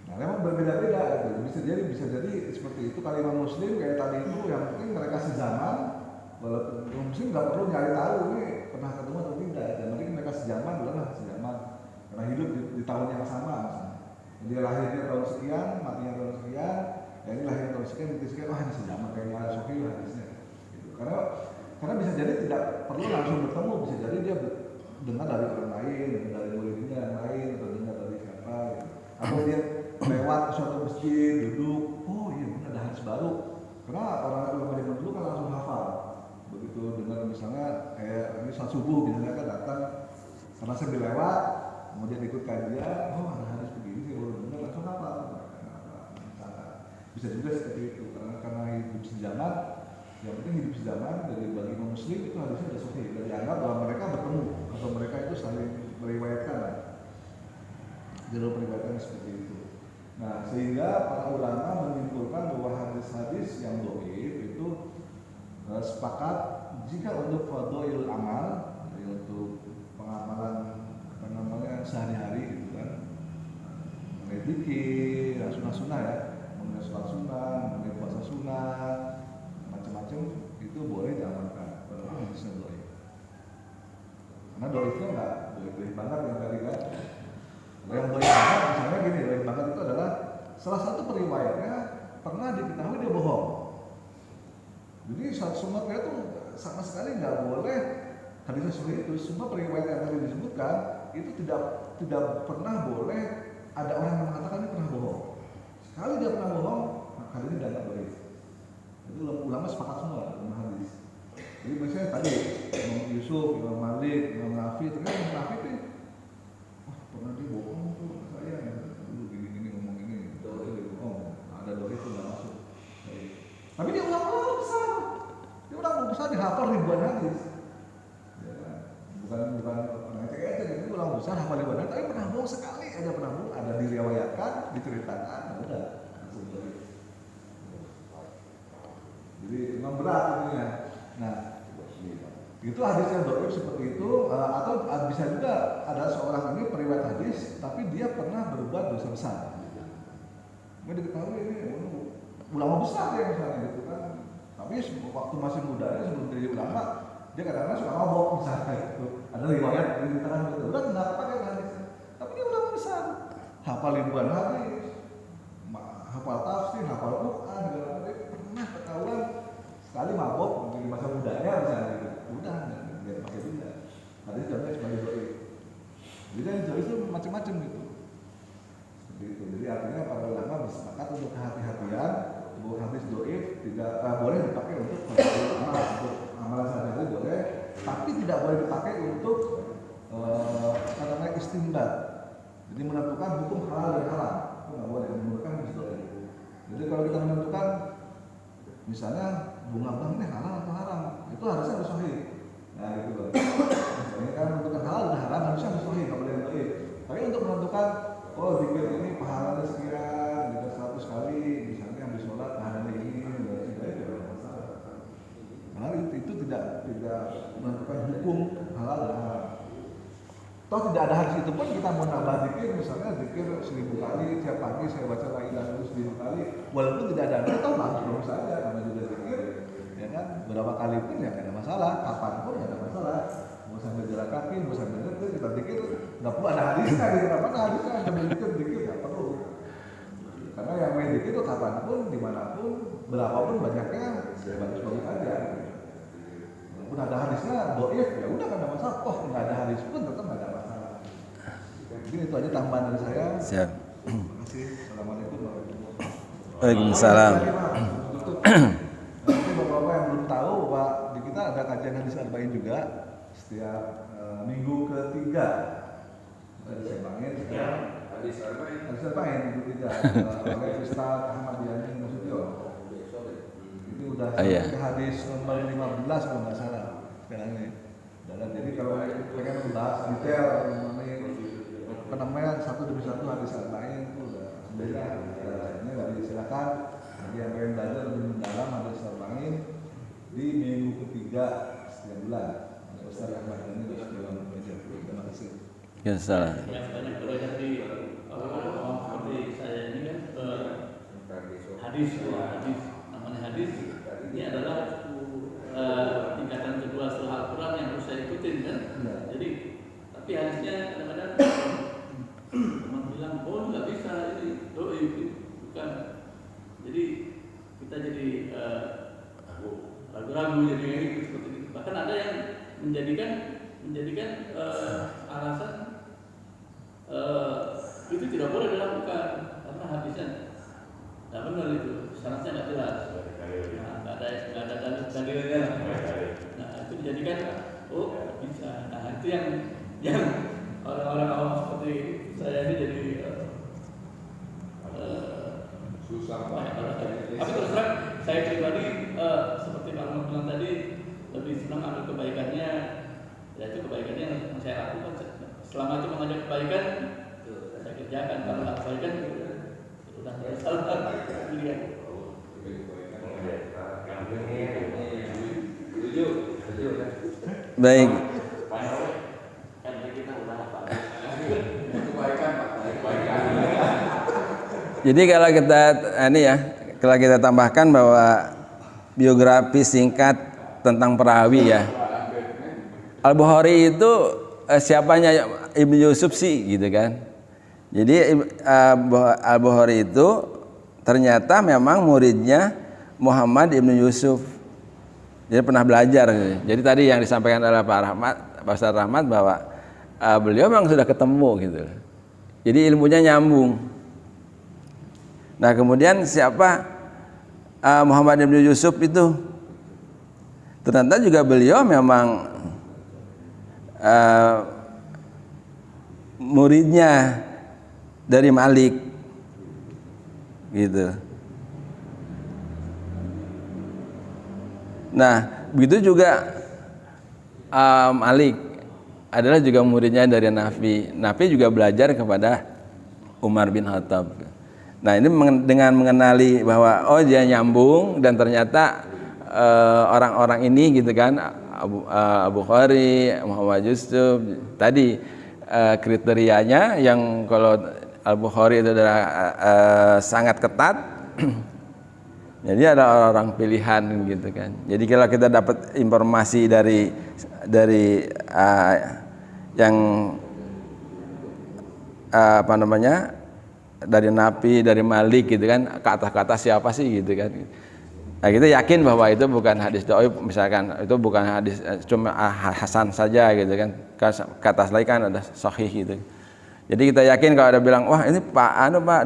Nah, memang berbeda-beda, gitu. bisa jadi seperti itu. Kalau Imam Muslim kayak tadi itu, yang penting mereka sezaman, walaupun Imam Muslim nggak perlu nyari tahu ini pernah ketemu atau tidak, yang penting mereka sezaman, udahlah sezaman, karena hidup di tahun yang sama, misalnya. Dia lahirnya tahun sekian, matinya tahun sekian, ya ini lahirnya tahun sekian, mati sekian, wah ini sezaman kayaknya sahih hadisnya. Gitu. Karena bisa jadi tidak perlu langsung bertemu, bisa jadi dia dengar dari orang lain, dari muridnya yang lain, atau dengar dari siapa, gitu. Atau dia lewat ke suatu masjid, duduk, oh iya benar ada hadis baru. Karena orang ulama zaman dulu kan langsung hafal. Begitu dengar misalnya kayak ini saat subuh misalnya kan datang karena sambil lewat, kemudian ikut kajian, oh ada hadis begini sih baru dengar langsung hafal. Bisa juga seperti itu karena hidup sejaman. Yang penting hidup sejaman dari bagi Imam Muslim itu hadisnya sudah sahih, dan dianggap bahwa mereka bertemu atau mereka itu saling meriwayatkan. Jalur periwayatan seperti itu. Nah, sehingga para ulama menyimpulkan bahwa hadis-hadis yang dhaif itu sepakat jika untuk fadhailul amal, untuk pengamalan sehari-hari gitu kan, mengenai zikir, sunnah-sunnah ya, mengenai sholat sunnah, mengenai puasa sunnah, macam-macam itu boleh diamalkan walaupun hadisnya dhaif. Karena dhaifnya nggak dhaif banget yang tadi kan. Yang dhaif banget misalnya gini, dhaif banget itu adalah salah satu periwayatnya pernah diketahui dia bohong. Jadi semua itu sama sekali nggak boleh hadisnya sahih itu. Semua periwayat yang tadi disebutkan itu tidak pernah boleh ada orang yang mengatakan ini pernah bohong. Sekali dia pernah bohong, nah kali ini dianggap baik. Itu ulama sepakat semua dalam hadis. Jadi misalnya tadi Imam Yusuf, Imam Malik, Imam Nafi, ternyata Imam Nafi itu, wah pernah dia bohong tuh saya, dulu gini ngomong ini, dia bohong. Nah, ada doa itu nggak masuk. Tapi dia ulama besar, dia ulama besar dihafal ribuan hadis. Ya, bukan pernah ecek-ecek, itu ulama besar hafal ribuan hadis, tapi pernah bohong sekali aja pernah bohong, ada diriwayatkan, diceritakan, udah. Jadi memang berat ini ya. Nah, itu hadis yang dhaif seperti itu, atau bisa juga ada seorang ini periwayat hadis, tapi dia pernah berbuat dosa besar. Nggak diketahui ini ulama besar ya misalnya gitu kan. Tapi waktu masih muda sebelum jadi ulama, dia kadang-kadang suka mabok misalnya gitu. Ada riwayat diceritakan betul, udah nggak pakai hadis. Tapi dia ulama besar, hafal ribuan hadis, hafal tafsir, hafal Quran, pernah ketahuan sekali mabok di masa mudanya misalnya gitu. Udah nggak pakai juga. Hadis contohnya sebagai dhaif. Jadi yang dhaif itu macam-macam gitu. Seperti itu. Jadi artinya para ulama bersepakat untuk kehati-hatian bahwa hadis dhaif tidak boleh dipakai untuk amal, untuk amalan sehari-hari boleh, tapi tidak boleh dipakai untuk istinbat. Jadi menentukan hukum halal dan haram itu nggak boleh, menentukan hadis dhaif. Jadi kalau kita menentukan misalnya bunga ini halal atau haram, itu harusnya harus sahih. Nah gitu loh. Misalnya kan menentukan halal dan haram harusnya harus sahih, nggak boleh dhaif. Tapi untuk menentukan zikir ini pahalanya sekian, jika 100 kali, misalnya habis sholat pahalanya ini, berarti baik ya masalah. Karena itu tidak menentukan hukum halal dan haram. Toh tidak ada hadis itu pun kita mau nambah zikir, misalnya zikir 1000 kali tiap pagi saya baca la ilaha illallah 1000 kali, walaupun tidak ada hadis, toh bagus saja karena juga zikir, ya kan berapa kali pun ya nggak ada masalah, kapan pun nggak ada masalah. Mau sambil jalan kaki, mau sambil nyetir, kita zikir nggak perlu ada hadisnya, gitu apa hadisnya sambil zikir nggak perlu. Karena yang main zikir itu kapanpun, dimanapun, berapapun banyaknya, ya bagus-bagus aja. Walaupun ada hadisnya dhaif, ya udah nggak ada masalah. Oh nggak ada hadis pun tetap nggak ada masalah. Mungkin itu aja tambahan dari saya. Siap. Terima kasih. Assalamualaikum warahmatullahi wabarakatuh. Waalaikumsalam. Mungkin bapak-bapak yang belum tahu bahwa di kita ada kajian hadis arba'in juga setiap minggu ketiga. Ada Sembangin. Hadis arba'in minggu ketiga. Oleh Ustaz Ahmad Yani Nasution. Itu udah sampai ke hadis nomor 15 kalau nggak salah sekarang ini. Dan jadi kalau pengen membahas detail mengenai namanya satu demi satu hadis arba'in itu udah sebenarnya ini dari silakan bagi yang pengen belajar lebih mendalam hadis arba'in di minggu ketiga setiap bulan. Ustaz Ahmad Yani Nasution. Terima kasih. Ya salah. Yang banyak belajar di seperti saya ini kan hadis namanya hadis ini adalah tingkatan kedua setelah Al-Quran yang harus saya ikutin kan. Jadi tapi hadisnya kadang-kadang teman bilang nggak bisa ini doi bukan. Jadi kita jadi ragu-ragu jadi seperti itu. Bahkan ada yang menjadikan alasan itu tidak boleh dilakukan karena hadisnya tidak benar itu, syaratnya nggak jelas, nggak ada dalilnya. Nah itu dijadikan bisa. Nah itu yang orang-orang awam seperti saya ini jadi susah. Tapi terus terang saya pribadi seperti Pak Ahmad bilang tadi lebih senang ambil kebaikannya, yaitu kebaikannya yang saya lakukan. Selama itu mengajak kebaikan, saya kerjakan. Kalau nggak kebaikan, sudah salah. Lihat. Baik. Jadi kalau kita tambahkan bahwa biografi singkat tentang perawi ya. Al-Bukhari itu siapanya Ibnu Yusuf sih gitu kan. Jadi Al-Bukhari itu ternyata memang muridnya Muhammad Ibnu Yusuf. Jadi pernah belajar. Jadi tadi yang disampaikan oleh Pak Ustaz Rahmat bahwa beliau memang sudah ketemu gitu. Jadi ilmunya nyambung. Nah kemudian siapa Muhammad bin Yusuf itu? Ternyata juga beliau memang muridnya dari Malik gitu. Nah begitu juga Malik adalah juga muridnya dari Nafi. Nafi juga belajar kepada Umar bin Khattab. Nah ini dengan mengenali bahwa oh dia nyambung, dan ternyata orang-orang ini gitu kan, Abu Bukhari, Muhammad Yusuf tadi kriterianya yang kalau Al-Bukhari itu adalah sangat ketat. Jadi ada orang pilihan gitu kan. Jadi kalau kita dapat informasi dari yang apa namanya, dari Nafi, dari Malik gitu kan, kata-kata siapa sih gitu kan. Nah kita yakin bahwa itu bukan hadis dhaif, misalkan itu bukan hadis cuma hasan saja gitu kan. Kata lain kan ada sahih gitu. Jadi kita yakin kalau ada bilang wah ini pak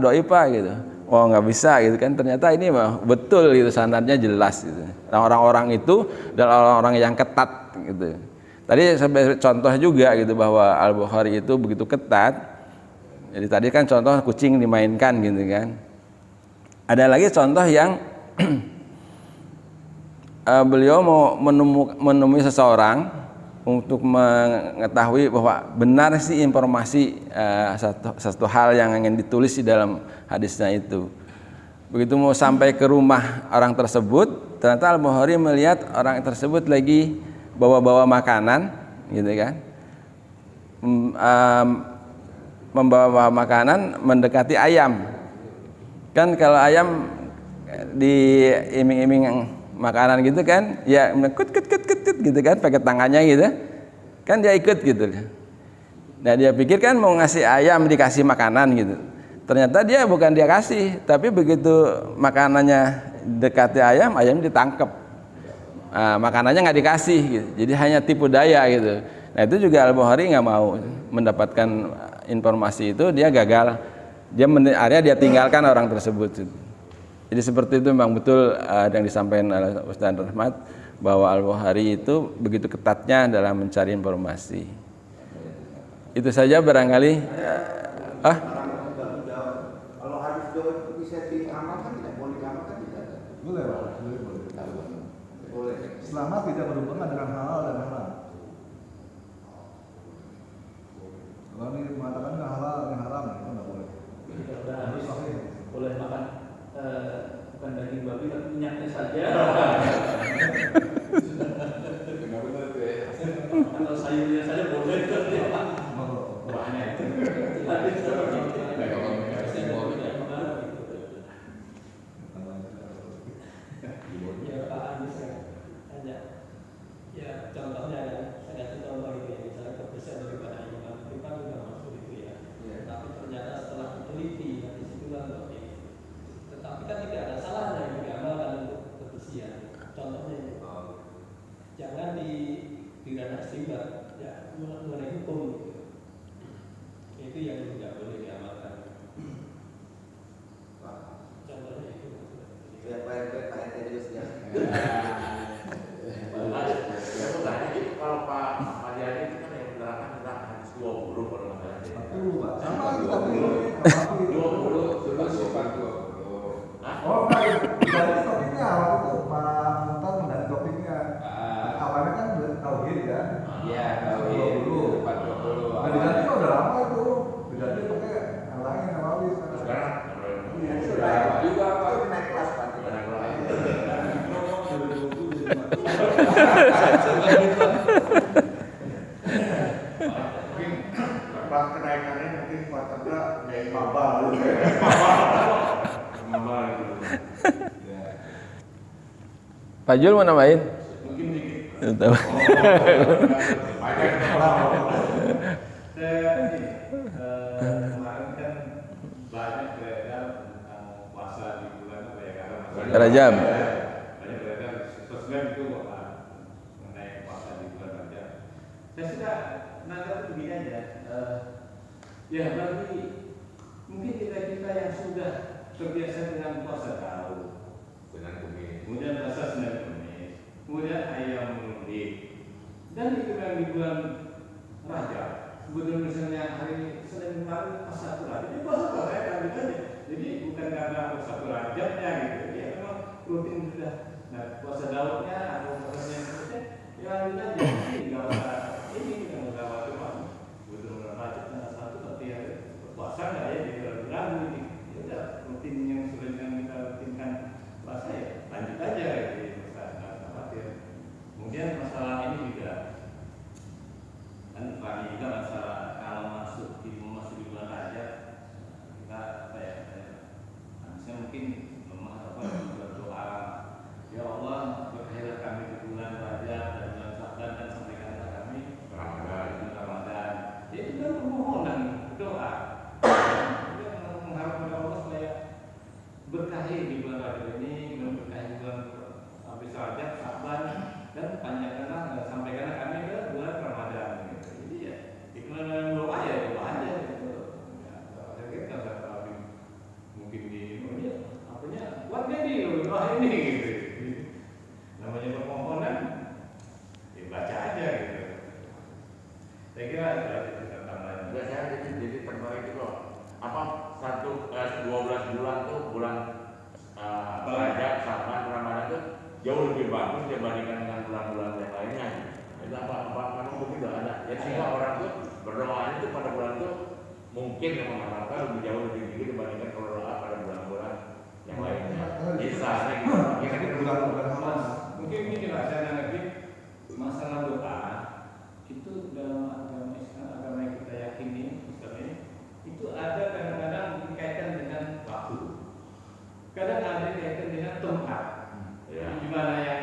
dhaif pak gitu. Oh nggak bisa gitu kan, ternyata ini mah betul gitu, sanadnya jelas gitu. Nah, orang-orang itu adalah orang-orang yang ketat gitu. Tadi sebagai contoh juga gitu bahwa Al-Bukhari itu begitu ketat. Jadi tadi kan contoh kucing dimainkan gitu kan. Ada lagi contoh yang beliau mau menemui seseorang untuk mengetahui bahwa benar sih informasi satu hal yang ingin ditulis di dalam hadisnya itu. Begitu mau sampai ke rumah orang tersebut, ternyata Al-Bukhari melihat orang tersebut lagi bawa-bawa makanan gitu kan, membawa makanan mendekati ayam. Kan kalau ayam diiming-iming makanan gitu kan, ya kut gitu kan, pakai tangannya gitu kan, dia ikut gitu. Nah dia pikir kan mau ngasih ayam dikasih makanan gitu, ternyata dia bukan dia kasih, tapi begitu makanannya dekati ayam, ayam ditangkap, makanannya nggak dikasih gitu. Jadi hanya tipu daya gitu. Nah itu juga Al-Bukhari nggak mau mendapatkan informasi itu, dia gagal, dia tinggalkan orang tersebut. Jadi seperti itu memang betul yang disampaikan oleh Ustaz Rahmat, bahwa Al-Bukhari itu begitu ketatnya dalam mencari informasi. Itu saja barangkali. Kalau hadis dhaif bisa diamalkan tidak? Boleh diamalkan tidak? Boleh. Boleh. Selama tidak berhubungan dengan halal dan haram. Kalau ini mengatakan halal dan haram itu nggak boleh. Harus boleh makan bukan daging babi tapi minyaknya saja. Kalau sayurnya saja boleh kan dia banyak. Ya contohnya saya kasih contoh itu ya, misalnya kebersihan daripada iman itu kan sudah masuk itu ya. Tapi ternyata setelah diteliti di situlah tetapi kan tidak ada salahnya yang diamalkan untuk kebersihan. Contohnya ini, jangan di ranah istimbat, ya mengenai hukum itu yang tidak boleh diamalkan. Contohnya itu. Siapa yang bertanya tadi sudah? Kalau Pak Mariani itu kan yang menerangkan tentang hadis 20 kalau nggak salah. 40 Pak. Sama kita dulu. 20. Oh, dari topiknya waktu itu Pak Muntar dari topiknya. Awalnya kan tauhid kan? Iya, tauhid. 20. Nah, diganti udah lama itu. Diganti pakai yang lain yang Nawawi Sekarang sudah juga Pak. Itu naik kelas Pak. Mungkin pas kenaikannya mungkin Pak Tanda naik mabal. Pak Jul mau nambahin? Mungkin dikit. Kemarin kan banyak beredar tentang puasa di bulan apa ya, karena Rajab. banyak beredar sosmed itu mengenai puasa di bulan Rajab. Saya sudah menanggapi begini aja, ya berarti Mungkin kita yang sudah terbiasa dengan puasa tahu, kemudian puasa Senin Kemis, kemudian ayam ungkit, dan itu yang di bulan Rajab. Kemudian misalnya hari Senin kemarin pas 1 Rajab, itu puasa ya lanjut aja. Jadi bukan karena 1 Rajabnya gitu, ya memang rutin sudah. Nah puasa Daudnya atau puasa yang seterusnya, ya lanjut aja. Jadi nggak usah nggak usah macam-macam. Betul-betul Rajab tanggal 1 tapi ya puasa nggak ya diragu-ragu ini. Ya udah rutin yang sudah kita rutinkan puasa ya lanjut aja gitu. Nggak khawatir. Kemudian masalah ini juga kan tadi juga masalah kalau masuk di bulan Rajab kita apa ya harusnya mungkin berdoa ya Allah berkailah kami di bulan Rajab dan bulan Sya'ban dan sampaikanlah kami bulan Ramadan. Itu kan permohonan doa kita mengharap kepada Allah supaya berkahi di bulan Rajab ini, berkahi bulan habis Rajab, Sya'ban dan panjangkanlah sampaikanlah kami ke bulan Ramadan. Jadi ya iklan doa ya doa aja gitu. Ya kita nggak terlalu mungkin di ini apanya buatnya di doa ini gitu. Namanya permohonan ya baca aja gitu. Saya kira itu aja kita tambahin. Enggak, saya jadi tertarik itu loh. Apa 12 bulan tuh bulan Rajab, Sya'ban, Ramadan tuh jauh lebih bagus dibandingkan dengan bulan-bulan yang lainnya. Itu apa memang begitu ada. Ya sehingga orang tuh berdoa itu pada bulan itu mungkin yang mengharapkan lebih jauh lebih tinggi dibandingkan kalau doa pada bulan-bulan yang lainnya. Misalnya gitu. Bulan-bulan Mungkin ini lah saya lagi masalah doa itu dalam agama Islam, agama yang kita yakini misalnya itu ada kadang-kadang dikaitkan dengan waktu, kadang ada dikaitkan dengan tempat. Ya. Gimana yang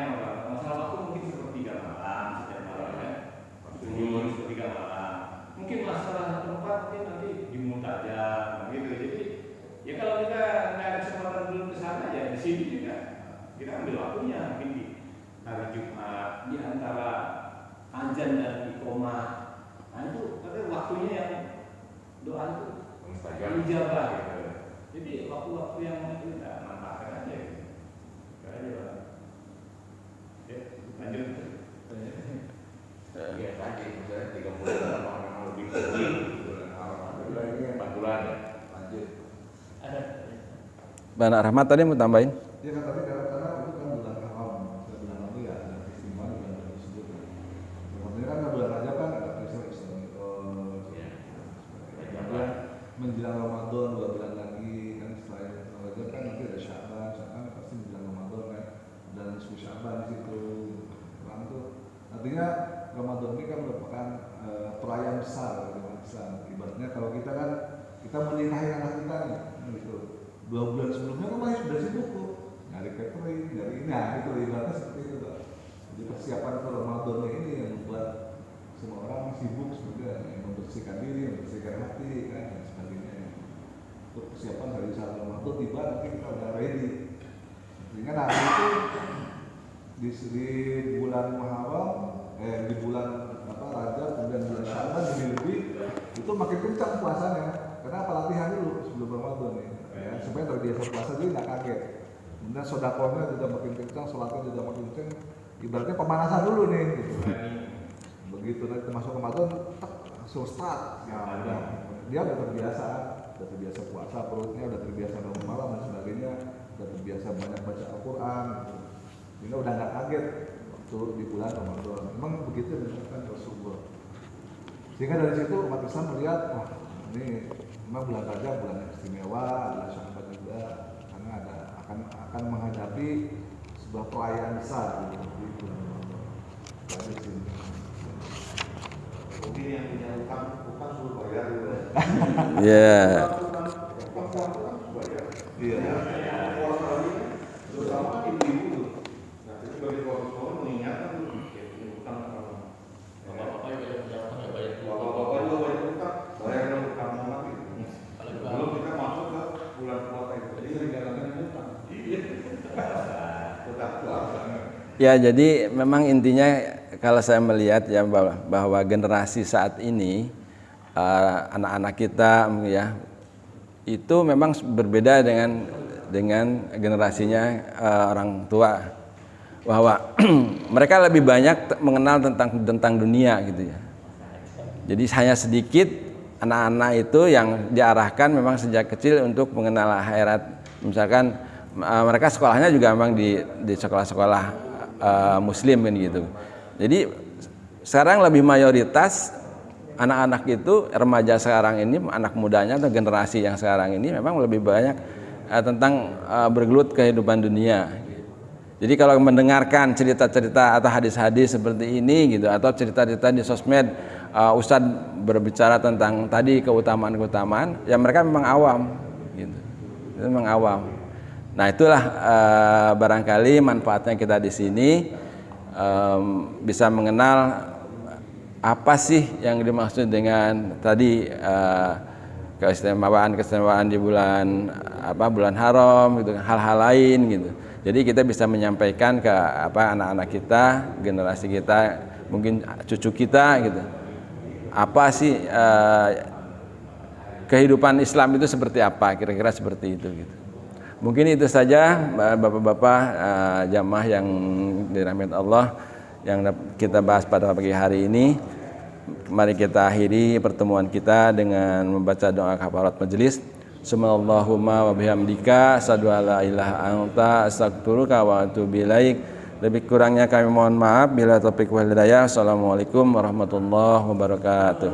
masalah waktu mungkin sepertiga malam setiap malam ya, sujud sepertiga malam. Mungkin masalah tempat mungkin nanti di Muntajab gitu. Jadi ya kalau kita nggak ada kesempatan belum ke sana ya di sini juga kita ambil waktunya mungkin di hari Jumat di antara azan dan iqomah. Nah itu katanya waktunya yang doa itu ijabah gitu. Jadi waktu-waktu yang kita manfaatkan aja gitu. Ya, lanjut. Iya tadi misalnya 3 bulan orang lebih tinggi bulan ini 4 bulan ya. lanjut. Ada. Bang Rahmat tadi mau tambahin? Ya kan tapi karena itu kan bulan haram, bulan itu ya ada keistimewaan di bulan tersebut. Kemudian kan bulan Rajab kan ada peristiwa Islam itu. Kemudian menjelang Ramadan 2 bulan lagi kan setelah Rajab kan nanti ada Sya'ban, Sya'ban pasti menjelang Ramadan kan dan nisfu Sya'ban di situ. Orang tuh artinya Ramadan ini kan merupakan perayaan besar di umat Islam. Ibaratnya kalau kita kan kita menikahi anak kita nih, gitu. 2 bulan sebelumnya kan masih sudah sibuk tuh nyari catering, nyari ini, nah itu ibaratnya seperti itu tuh. Jadi persiapan ke Ramadan ini yang membuat semua orang sibuk sebenarnya, membersihkan diri, membersihkan hati, kan dan sebagainya. Untuk persiapan hari saat Ramadan tiba nanti kita udah ready. Sehingga nanti itu di bulan Muharram, di bulan Rajab kemudian bulan Sya'ban lebih itu makin kencang puasanya. Karena apa latihan dulu sebelum Ramadan nih, ya, supaya terbiasa puasa jadi nggak kaget. Kemudian sodakohnya juga makin kencang, sholatnya juga makin kencang. Ibaratnya pemanasan dulu nih. Gitu. Begitu nanti masuk Ramadan, langsung start. Ya, dia udah terbiasa puasa, perutnya udah terbiasa bangun malam dan sebagainya, udah terbiasa banyak baca Al-Quran. Gitu. Ini udah nggak kaget waktu di bulan Ramadan. Memang begitu dilakukan Rasulullah. Sehingga dari situ umat Islam melihat, wah ini memang bulan Rajab bulan yang istimewa, adalah Sya'ban juga, karena akan menghadapi sebuah perayaan besar di bulan Ramadan. Mungkin yang punya utang suruh bayar gitu. Iya. Utang bayar. Iya. Puasa lagi terutama ibu-ibu. Nah, jadi bagi suami mengingatkan dulu utang sama Bapak-bapak juga yang bayar bapak-bapak juga banyak utang, bayar dong utangnya lagi. Belum kita masuk ke bulan puasa itu, jadi rencanakan utang. Iya. Utang puasa. Ya, jadi memang intinya kalau saya melihat ya bahwa generasi saat ini anak-anak kita ya itu memang berbeda dengan generasinya orang tua, bahwa mereka lebih banyak mengenal tentang dunia gitu ya. Jadi hanya sedikit anak-anak itu yang diarahkan memang sejak kecil untuk mengenal akhirat. Misalkan mereka sekolahnya juga memang di sekolah-sekolah muslim kan gitu. Jadi sekarang lebih mayoritas anak-anak itu, remaja sekarang ini, anak mudanya atau generasi yang sekarang ini memang lebih banyak tentang bergelut kehidupan dunia. Jadi kalau mendengarkan cerita-cerita atau hadis-hadis seperti ini gitu, atau cerita-cerita di sosmed, Ustadz berbicara tentang tadi keutamaan-keutamaan, ya mereka memang awam gitu. Itu memang awam. Nah, itulah barangkali manfaatnya kita di sini, bisa mengenal apa sih yang dimaksud dengan tadi keistimewaan di bulan haram gitu, hal-hal lain gitu. Jadi kita bisa menyampaikan ke anak-anak kita, generasi kita, mungkin cucu kita gitu. Apa sih kehidupan Islam itu seperti apa? Kira-kira seperti itu gitu. Mungkin itu saja Bapak-bapak jamaah yang dirahmati Allah yang kita bahas pada pagi hari ini. Mari kita akhiri pertemuan kita dengan membaca doa kafarat majelis. Subhanallahumma wa bihamdika asyhadu an la ilaha anta astaghfiruka wa atubu ilaik. Lebih kurangnya kami mohon maaf. Bila taufik wal hidayah. Assalamualaikum warahmatullahi wabarakatuh.